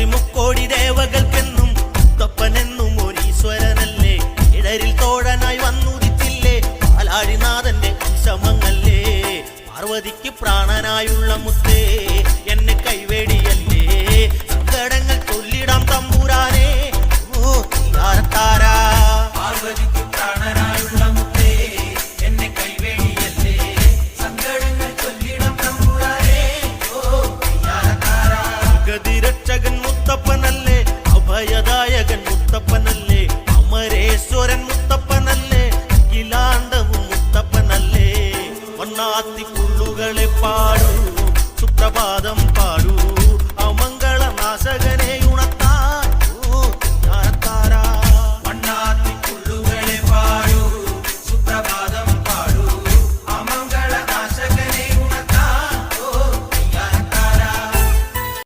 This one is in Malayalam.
മുക്കോടി ദേവകൾക്കെന്നും മുത്തപ്പനെന്നും ഒരീശ്വരനല്ലേ. ഇടരിൽ തോഴനായി വന്നുദിച്ചില്ലേ പാലാഴിനാഥന്റെ ശമങ്ങല്ലേ. പാർവതിക്ക് പ്രാണനായുള്ള മുത്തേ എന്നെ കൈവേടിയല്ലേ. സങ്കടങ്ങൾ ചൊല്ലിടാം തമ്പുരാനെ ഓ തീയാരത്താരാ. പാർവതിക്ക് പ്രാണനായുള്ള മുത്തേ എന്നെ കൈവേടിയല്ലേ. സങ്കടങ്ങൾ ചൊല്ലിടാം തമ്പുരാനെ ഓ തീയാരത്താരാ. ഗതിരക്ഷകൻ മുത്തപ്പനല്ലേ, അഭയദായകൻ മുത്തപ്പനല്ലേ.